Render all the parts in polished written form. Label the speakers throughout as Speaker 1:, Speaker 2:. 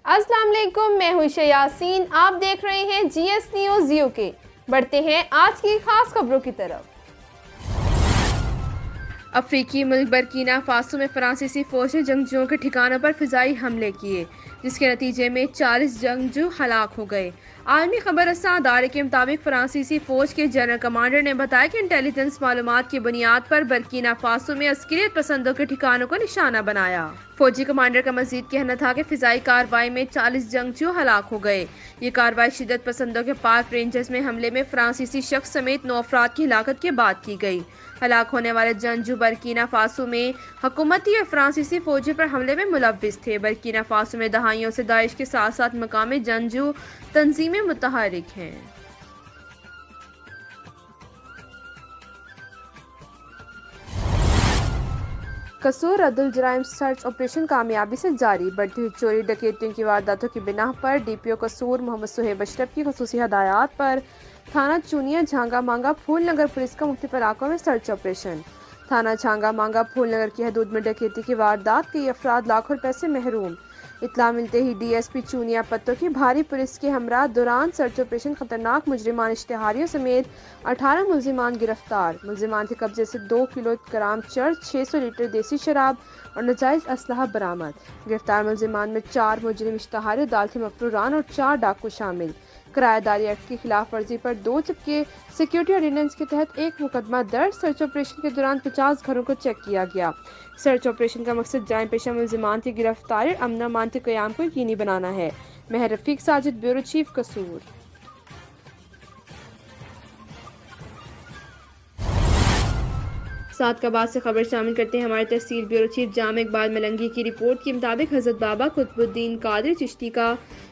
Speaker 1: अस्सलाम वालेकुम, मैं हूं यासीन। आप देख रहे हैं GS न्यूज़ UK। बढ़ते हैं आज की खास खबरों की तरफ। अफ्रीकी मुल्क बर्किना फासो में फ्रांसीसी फौज ने जंगजुओं के ठिकानों पर फिजाई हमले किए, जिसके नतीजे में 40 जंगजू हलाक हो गए। आलमी खबर रसां अदारे के मुताबिक फ्रांसीसी फौज के जनरल कमांडर ने बताया कि इंटेलिजेंस मालूमात की बुनियाद पर बर्किना फासो में अस्करियत पसंदों के ठिकानों को निशाना बनाया। फौजी कमांडर का मजीद कहना था कि फिजाई कार्रवाई में 40 जंगजू हलाक हो गए। ये कार्रवाई शिदत पसंदों के पार्क रेंजर्स में हमले में फ्रांसीसी शख्स समेत 9 अफराद की हिलाकत के बाद की गई। हलाक होने वाले जंगजू बर्किना फासो में हुकूमती और फ्रांसीसी फौजी पर हमले में मुलव्विस थे। बर्किना फासो में दहाइयों से दाइश के साथ साथ मकामी जंगजू तंजीमें मुतहरिक हैं। कसूर रद्दुल जराइम सर्च ऑपरेशन कामयाबी से जारी। बढ़ती हुई चोरी डकैतियों की वारदातों की बिना पर DPO कसूर मोहम्मद सुहेब अशरफ की खुसूसी हदायत पर थाना चुनिया झांगा मांगा फूल नगर पुलिस का मुख्तलिफ इलाकों में सर्च ऑपरेशन। थाना झांगा मांगा फूल नगर की हदूद में डकैती की वारदात, कई अफराद लाखों रुपए से महरूम। इत्तला मिलते ही DSP चूनिया पत्तों की भारी पुलिस के हमरा दौरान सर्च ऑपरेशन खतरनाक मुजरिमान इश्तिहारियों समेत 18 मुलजिमान गिरफ्तार। मुलजिमान के कब्जे से 2 किलोग्राम चर्च, 600 लीटर देसी शराब और नाजायज असलहा बरामद। गिरफ्तार मुलजिमान में 4 मुजरिम इश्तिहारी अदालती मफरूरान और 4 डाकू शामिल। किराएदारी एक्ट की खिलाफ वर्जी पर 2 जबकि सिक्योरिटी ऑर्डिनेंस के तहत 1 मुकदमा दर्ज। सर्च ऑपरेशन के दौरान 50 घरों को चेक किया गया। सर्च ऑपरेशन का मकसद जायम पेशा मुलजिमान की गिरफ्तारी और अमन अमान के क़याम को यकीनी बनाना है। मेहर रफीक साजिद, ब्यूरो चीफ, कसूर। साथ का बाद से खबर शामिल करते हैं हमारे तहसील ब्यूरो चीफ जाम इकबाल मलंगी की रिपोर्ट के मुताबिक हज़रत बाबा कुतुबुद्दीन कादरी चिश्ती का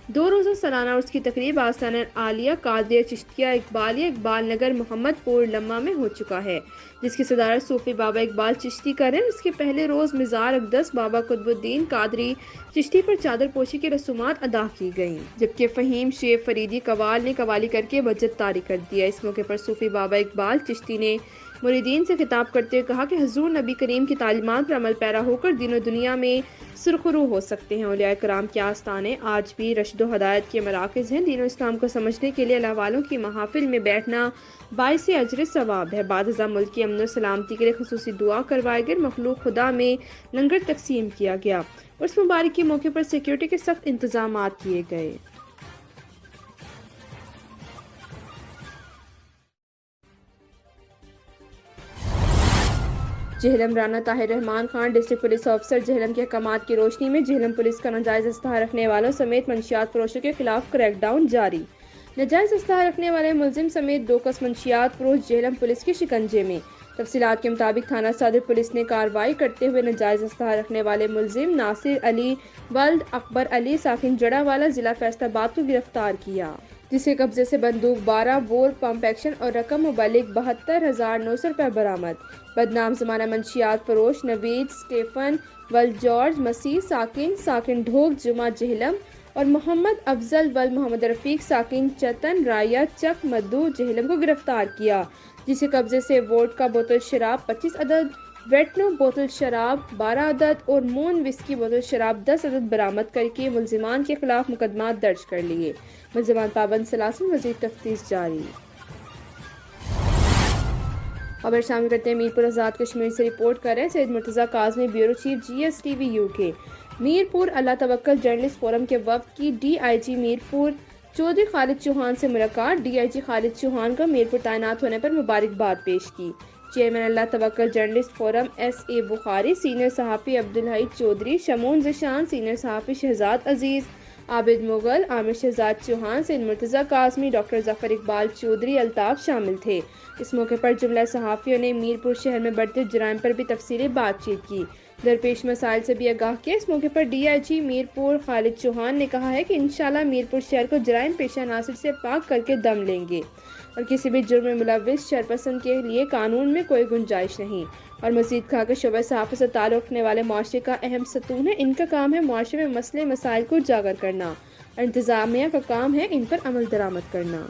Speaker 1: 2 रोज़ा सालाना उर्स की तकरीब आस्थान आलिया कादरिया चिश्तिया इकबालिया इकबाल नगर मोहम्मदपुर लम्मा में हो चुका है, जिसकी सदारत सूफी बाबा इकबाल चिश्ती कर रहे हैं। इसके पहले रोज़ मिज़ार अक़दस बाबा कुतुबुद्दीन कादरी चिश्ती पर चादर पोशी की रसूमात अदा की गईं, जबकि फ़हीम शेख फरीदी कवाल ने कवाली करके बजट तारी कर दिया। इस मौके पर सूफी बाबा इकबाल चिश्ती ने मुरीदीन से खिताब करते हुए कहा कि हुजूर नबी करीम की तालीमात पर अमल पैरा होकर दीन दुनिया में सुरखरू हो सकते हैं। औलिया कराम के आस्थाने आज भी रशद हदायत के मराकज़ हैं। दीन इस्लाम को समझने के लिए अल्लाह वालों की महाफिल में बैठना बाइस अजर सवाब है। बाद अज़ा मुल्क की अमन सलामती के लिए खुसूसी दुआ करवाए गए। मखलूक खुदा में लंगर तकसीम किया गया। उस मुबारक के मौके पर सिक्योरिटी के सख्त इंतजाम किए गए। Jhelum Rana Tahir Rahman Khan district police officer Jhelum के अहकामात की रोशनी में जेहलम पुलिस का नाजायज असलहा रखने वालों समेत मंशियात फरोशों के खिलाफ क्रैकडाउन जारी। नाजायज असलहा रखने वाले मुलजिम समेत 2 कस मंशियात फरोश जेहलम पुलिस के शिकंजे में। तफसीलात के मुताबिक थाना सदर पुलिस ने कार्रवाई करते हुए नाजायज असलहा रखने वाले मुलजिम नासिर अली वल्द अकबर अली साकिन जड़ावाला जिला फैसलाबाद को गिरफ्तार किया, जिसके कब्जे से बंदूक 12 बोर पंप एक्शन और रकम मुबलिक 72,900 रुपये बरामद। बदनाम जमाना मंशियात फरोश नवीद स्टेफन वल्द जॉर्ज मसीह साकिन ढोक जुमा जेहलम और मोहम्मद अफजल वल मोहम्मद रफीक साकिन चतन राया चक मद्दू जेहलम को गिरफ्तार किया, जिसके कब्जे से वोट का बोतल शराब 25 अदद, वेटनो बोतल शराब 12 अदद और मून विस्की बोतल शराब 10 अदद बरामद करके मुलजिमान के खिलाफ मुकदमा दर्ज कर लिए। मुलजिमान पाबंद सलासिल, मज़ीद तफ्तीश जारी। खबर शामिल करते हैं मीरपुर आज़ाद कश्मीर से रिपोर्ट कर रहे हैं Syed Murtaza Kazmi, bureau chief GS TV UK। Mirpur Allah Tawakkal journalist forum के वफ्द की DIG मीरपुर चौधरी खालिद चौहान से मुलाकात। DIG खालिद चौहान का मीरपुर तैनात होने पर मुबारकबाद पेश की। Chairman Allah Tawakkal journalist forum SA Bukhari, senior सहाफ़ी अब्दुल हई चौधरी, शमून ज़िशान, सीनियर सहाफ़ी शहजाद अजीज़, आबिद मुगल, आमिर शहजाद चौहान, सैयद मुर्तज़ा काज़मी, डॉक्टर ज़फ़र इकबाल चौधरी अल्ताफ़ शामिल थे। इस मौके पर जुमला सहाफ़ियों ने मीरपुर शहर में बढ़ते जराइम पर भी तफसीली बातचीत की, दरपेश मसाइल से भी आगाह किया। इस मौके पर DIG मीरपुर खालिद चौहान ने कहा है कि इंशाल्लाह मीरपुर शहर को जराइम पेशा नासिर से पाक करके दम लेंगे और किसी भी जुर्म में मुलव्विस शरपसंद के लिए कानून में कोई गुंजाइश नहीं। और मज़ीद कहा कि शोबे सहाफ़त से ताल्लुक़ रखने वाले मुआशरे का अहम सतून है। इनका काम है मुआशरे में मसले मसाइल को उजागर करना और इंतज़ामिया का काम है इन पर अमल दरामद करना।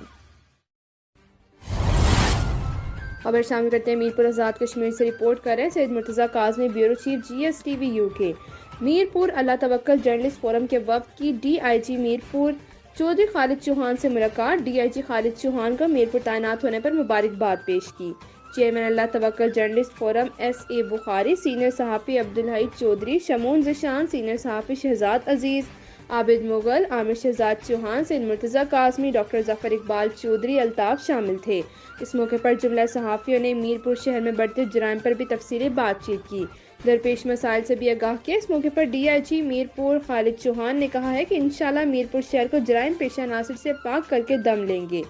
Speaker 1: खबर शामिल करते हैं मीरपुर आज़ाद कश्मीर से रिपोर्ट कर रहे हैं Syed Murtaza Kazmi, bureau chief GS TV UK। Mirpur Allah Tawakkal journalist forum के वफ्द की DIG मीरपुर चौधरी खालिद चौहान से मुलाकात। DIG खालिद चौहान का मीरपुर तैनात होने पर मुबारकबाद पेश की। Chairman Allah Tawakkal journalist forum SA Bukhari, senior सहाफ़ी अब्दुल हई चौधरी, शमून ज़िशान, सीनियर सहाफ़ी शहजाद अजीज़, आबिद मुगल, आमिर शहजाद चौहान, सैयद मुर्तज़ा काज़मी, डॉक्टर ज़फ़र इकबाल चौधरी, अल्ताफ़ शामिल थे। इस मौके पर जुमला सहाफ़ियों ने मीरपुर शहर में बढ़ते जुराइम पर भी तफसीली बातचीत की, दरपेश मसाइल से भी आगाह किया। इस मौके पर DIG मीरपुर खालिद चौहान ने कहा है कि इंशाल्लाह मीरपुर शहर को जराइम पेशा अनासर से पाक करके दम लेंगे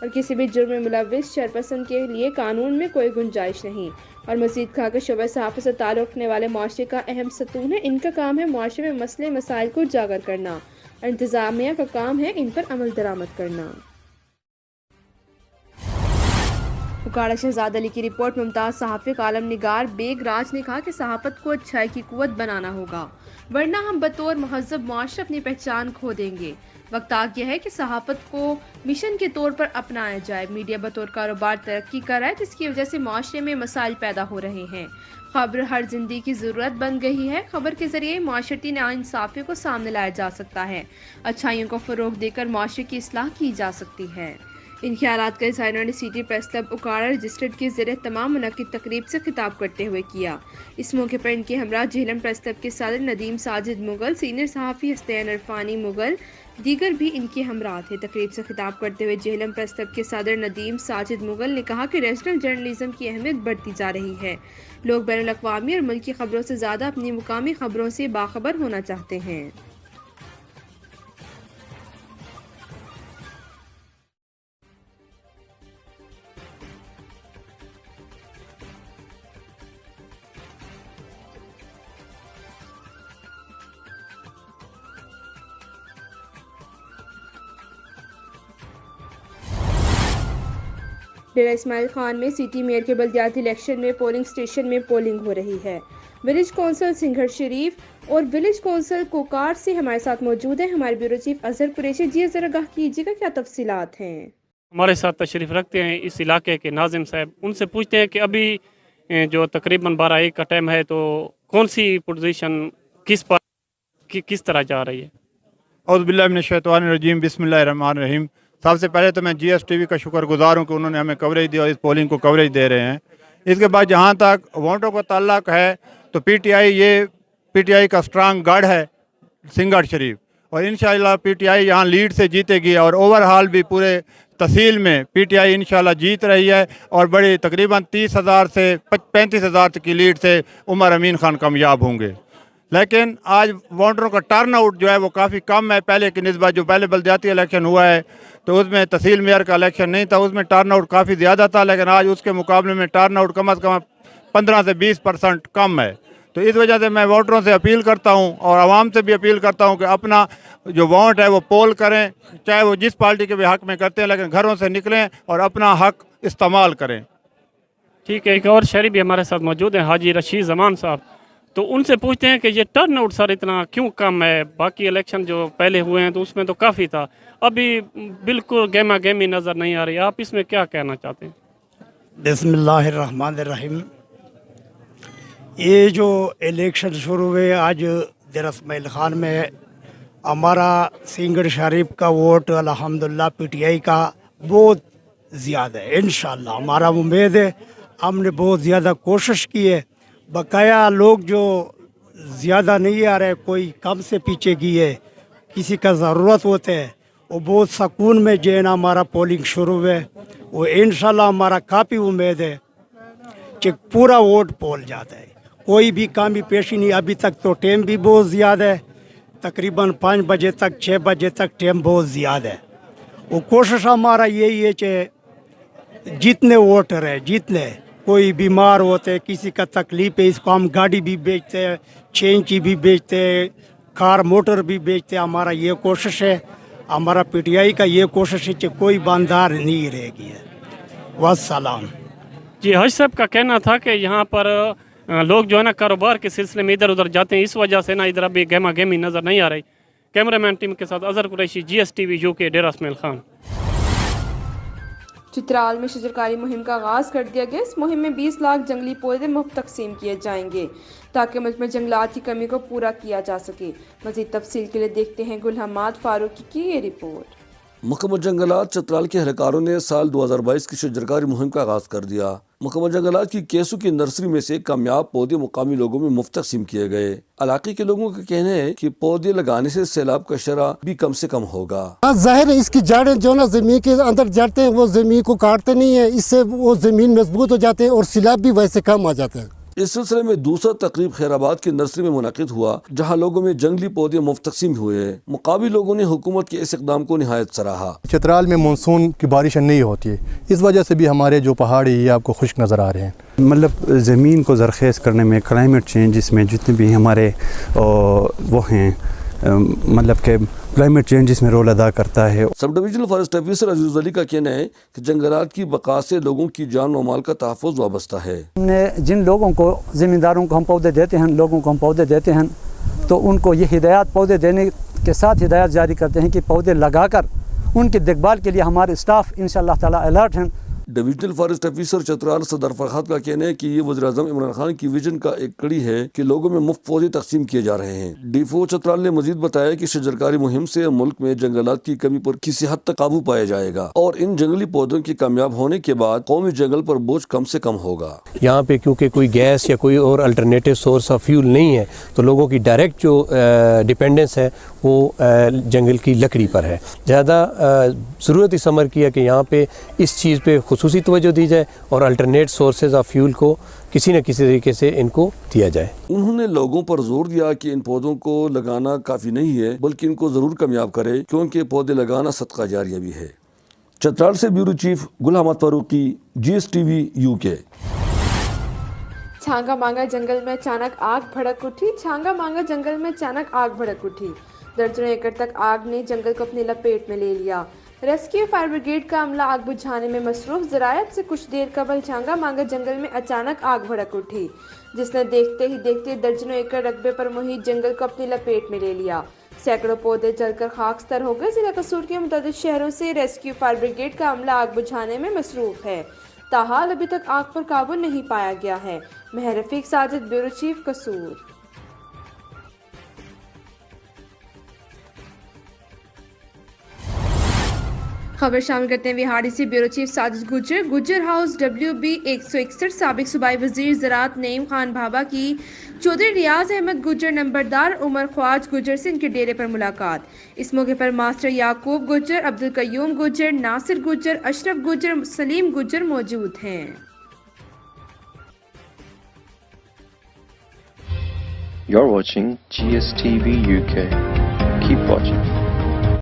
Speaker 1: और किसी भी जुर्म में मुलव्विस शरपसंद के लिए कानून में कोई गुंजाइश नहीं। और मज़ीद कहा कि शोबे सहाफ़त से ताल्लुक़ रखने वाले मुआशरे का अहम सतून है। इनका काम है मुआशरे में मसले मसाइल को उजागर करना और इंतज़ामिया का काम है इन पर अमल दरामद करना। उकाड़ा शहजाद अली की रिपोर्ट। मुमताज़ सहाफ़ी कालम निगार बेग राज ने कहा कि सहाफ़त को अच्छाई की कुव्वत बनाना होगा, वरना हम बतौर महज़ब मुआशरा अपनी पहचान खो देंगे। वक्त आ गया है कि सहाफ़त को मिशन के तौर पर अपनाया जाए। मीडिया बतौर कारोबार तरक्की कर रहा है, जिसकी वजह से मुआशरे में मसाइल पैदा हो रहे हैं। खबर हर जिंदगी की ज़रूरत बन गई है। खबर के ज़रिए मुआशरती नाइंसाफ़ी को सामने लाया जा सकता है, अच्छाइयों को फ़रोग़ देकर मुआशरे की इस्लाह की जा सकती है। इन ख्यालात का इज़हार इन्होंने सिटी प्रेस क्लब उकाड़ा रजिस्टर्ड के ज़रिए तमाम मुनक़िद तकरीब से खिताब करते हुए किया। इस मौके पर इनके हमरा झेलम प्रेस क्लब के सदर नदीम साजिद मुगल, सीनियर सहाफ़ी हसनैन अरफानी मुगल, दीगर भी इनके हमरा थे। तकरीब से खिताब करते हुए झेलम प्रेस क्लब के सदर नदीम साजिद मुगल ने कहा कि रीजनल जर्नलिज्म की अहमियत बढ़ती जा रही है। लोग बैनुल अक़वामी और मुल्की खबरों से ज़्यादा अपनी मुकामी खबरों से बाखबर होना चाहते हैं। डेरा इस्माइल खान में सिटी मेयर के बल्दियाती इलेक्शन में पोलिंग स्टेशन में पोलिंग हो रही है। विलेज कौंसल सिंघर शरीफ और विलेज कौंसल कोकार से हमारे साथ मौजूद है हमारे ब्यूरो चीफ अजहर कुरैशी। जी जरा आगाह कीजिएगा, क्या तफसीलात हैं?
Speaker 2: हमारे साथ तशरीफ़ रखते हैं इस इलाके के नाजिम साहब। उनसे पूछते हैं कि अभी जो तकरीबन 12-1 का टाइम है, तो कौन सी पोजीशन किस तरह जा रही है?
Speaker 3: औज़ुबिल्लाहि मिनश्शैतानिर्रजीम, बिस्मिल्लाहिर्रहमानिर्रहीम। सबसे पहले तो मैं GSTV का शुक्रगुजार हूँ कि उन्होंने हमें कवरेज दी और इस पोलिंग को कवरेज दे रहे हैं। इसके बाद जहाँ तक वोटों का ताल्लुक़ है तो PTI का स्ट्रांग गढ़ है सिंघर शरीफ, और इंशाअल्लाह PTI यहाँ लीड से जीतेगी और ओवरऑल भी पूरे तहसील में PTI इंशाअल्लाह जीत रही है और बड़ी तकरीबन 30,000 से 35,000 की लीड से उमर अमीन खान कामयाब होंगे। लेकिन आज वोटरों का टर्न आउट जो है वो काफ़ी कम है पहले की निस्बत। जो पहले बल्दियाती इलेक्शन हुआ है तो उसमें तहसील मेयर का इलेक्शन नहीं था, उसमें टर्न आउट काफ़ी ज़्यादा था, लेकिन आज उसके मुकाबले में टर्न आउट कम अज़ कम 15 से 20% कम है। तो इस वजह से मैं वोटरों से अपील करता हूं और आवाम से भी अपील करता हूं कि अपना जो वोट है वो पोल करें, चाहे वो जिस पार्टी के भी हक़ में करते हैं, लेकिन घरों से निकलें और अपना हक़ इस्तेमाल करें।
Speaker 2: ठीक है, एक और शहरी भी हमारे साथ मौजूद हैं, हाजी रशीद जमान साहब। तो उनसे पूछते हैं कि ये टर्न आउट सर इतना क्यों कम है? बाकी इलेक्शन जो पहले हुए हैं तो उसमें तो काफ़ी था, अभी बिल्कुल गेमा गेमी नज़र नहीं आ रही। आप इसमें क्या कहना चाहते हैं?
Speaker 4: बिस्मिल्लाहिर्रहमानिर्रहीम। ये जो इलेक्शन शुरू हुए आज डेरा इस्माइल खान में, हमारा सिंघर शरीफ का वोट अल्हम्दुलिल्लाह PTI का बहुत ज़्यादा है। इंशाअल्लाह हमारा उम्मीद है, हमने बहुत ज़्यादा कोशिश की है। बकाया लोग जो ज़्यादा नहीं आ रहे, कोई कम से पीछे की है, किसी का ज़रूरत होते है, वो बहुत सुकून में जो है ना हमारा पोलिंग शुरू हुए। वो इंशाअल्लाह हमारा काफ़ी उम्मीद है कि पूरा वोट पोल जाता है, कोई भी कामी पेशी नहीं। अभी तक तो टाइम भी बहुत ज़्यादा है, तकरीबन 5 बजे तक 6 बजे तक टाइम बहुत ज़्यादा है। वो कोशिश हमारा यही है कि जितने वोटर है, जितने कोई बीमार होते, किसी का तकलीफ है, इसको हम गाड़ी भी बेचते हैं, चेंची भी बेचते हैं, कार मोटर भी बेचते हैं। हमारा ये कोशिश है, हमारा PTI का ये कोशिश है कि कोई बंदार नहीं रहेगी। वस्सलाम।
Speaker 2: जी, हज साहब का कहना था कि यहाँ पर लोग जो है ना कारोबार के सिलसिले में इधर उधर जाते हैं, इस वजह से ना इधर अभी गेमा गेमी नज़र नहीं आ रही। कैमरामैन टीम के साथ अजहर कुरैशी, GSTV UK, डेरा इस्माइल खान।
Speaker 1: چترال میں شجرکاری مہم کا آغاز کر دیا گیا۔ اس مہم میں 20 لاکھ جنگلی پودے مفت تقسیم کیے جائیں گے تاکہ ملک میں جنگلات کی کمی کو پورا کیا جا سکے۔ مزید تفصیل کے لیے دیکھتے ہیں گل حماد فاروقی کی یہ رپورٹ۔
Speaker 5: محکمہ جنگلات چترال کے اہلکاروں نے سال 2022 کی شجرکاری مہم کا آغاز کر دیا۔ محکمہ جنگلات کی کیسو کی نرسری میں سے کامیاب پودے مقامی لوگوں میں مفت تقسیم کیے گئے۔ علاقے کے لوگوں کا کہنا ہے کہ پودے لگانے سے سیلاب کا شرح بھی کم سے کم ہوگا۔
Speaker 6: ظاہر ہے اس کی جڑیں جو نا زمین کے اندر جڑتے ہیں وہ زمین کو کاٹتے نہیں ہیں، اس سے وہ زمین مضبوط ہو جاتے ہیں اور سیلاب بھی ویسے کم آ جاتے ہیں۔
Speaker 5: اس سلسلے میں دوسرا تقریب خیر آباد کی نرسری میں منعقد ہوا جہاں لوگوں میں جنگلی پودے مفت تقسیم ہوئے۔ مقابل لوگوں نے حکومت کے اس اقدام کو نہایت سراہا۔
Speaker 7: چترال میں مونسون کی بارشیں نہیں ہوتی ہے، اس وجہ سے بھی ہمارے جو پہاڑی یہ آپ کو خشک نظر آ رہے ہیں۔
Speaker 8: مطلب زمین کو زرخیز کرنے میں کلائمیٹ چینج اس میں جتنے بھی ہمارے وہ ہیں مطلب کہ کلائمیٹ چینج اس میں رول ادا کرتا ہے۔
Speaker 5: سب ڈویژنل فارسٹ آفیسر عزیز علی کا کہنا ہے کہ جنگلات کی بقا سے لوگوں کی جان و مال کا تحفظ وابستہ ہے۔
Speaker 9: ہم نے جن لوگوں کو زمینداروں کو ہم پودے دیتے ہیں، لوگوں کو ہم پودے دیتے ہیں تو ان کو یہ ہدایات پودے دینے کے ساتھ ہدایات جاری کرتے ہیں کہ پودے لگا کر ان کی دیکھ بھال کے لیے ہمارے اسٹاف انشاءاللہ تعالی الرٹ ہیں۔
Speaker 5: ڈویژنل فارسٹ آفیسر چترال صدر فرحات کا کہنا ہے کہ یہ وزیر اعظم عمران خان کی ویژن کا ایک کڑی ہے کہ لوگوں میں مفت پودے تقسیم کیے جا رہے ہیں۔ ڈیفو چترال نے مزید بتایا کہ شجرکاری مہم سے ملک میں جنگلات کی کمی پر کسی حد تک قابو پایا جائے گا اور ان جنگلی پودوں کے کامیاب ہونے کے بعد قومی جنگل پر بوجھ کم سے کم ہوگا۔
Speaker 10: یہاں پہ کیونکہ کوئی گیس یا کوئی اور الٹرنیٹیو سورس آف فیول نہیں ہے تو لوگوں کی ڈائریکٹ جو ڈیپینڈنس ہے وہ جنگل کی لکڑی پر ہے۔ زیادہ ضرورت اس امر کی ہے کہ یہاں پہ اس چیز پہ خصوصی توجہ دی جائے اور الٹرنیٹ سورسز آف فیول کو کسی نہ کسی طریقے سے ان کو دیا جائے۔
Speaker 5: انہوں نے لوگوں پر زور دیا کہ ان پودوں کو لگانا کافی نہیں ہے بلکہ ان کو ضرور کامیاب کرے کیونکہ پودے لگانا صدقہ جاریہ بھی ہے۔ چترال سے بیورو چیف گل حماد فاروقی، GSTV UK۔
Speaker 1: چھانگا مانگا جنگل میں اچانک آگ بھڑک اٹھی۔ چھانگا مانگا جنگل میں اچانک آگ بھڑک اٹھی۔ درجنوں ایکڑ تک آگ نے جنگل کو اپنی لپیٹ میں لے لیا۔ ریسکیو فائر بریگیڈ کا عملہ آگ بجھانے میں مصروف۔ ذرائع سے کچھ دیر قبل چھانگا مانگا جنگل میں اچانک آگ بھڑک اٹھی جس نے دیکھتے ہی دیکھتے درجنوں ایکڑ رقبے پر محیط جنگل کو اپنی لپیٹ میں لے لیا۔ سینکڑوں پودے جل کر خاکستر ہو گئے۔ ضلع قصور کے متعدد شہروں سے ریسکیو فائر بریگیڈ کا عملہ آگ بجھانے میں مصروف ہے۔ تاحال ابھی تک آگ پر قابو نہیں پایا گیا ہے۔ مہر رفیق ساجد، بیورو چیف، قصور۔ خبر شامل کرتے ہیں وہاڑی سے بیورو چیف ساجد گجر۔ گجر ہاؤس WB 161 سابق صوبائی وزیر زراعت نعیم خان بھابا کی چودھری ریاض احمد گجر نمبردار عمر خواج گجر سے ان کے ڈیرے پر ملاقات۔ اس موقع پر ماسٹر یعقوب گجر، عبدالقیوم گجر، ناصر گجر، اشرف گجر، سلیم گجر موجود ہیں۔
Speaker 11: You're watching GSTV UK. Keep watching.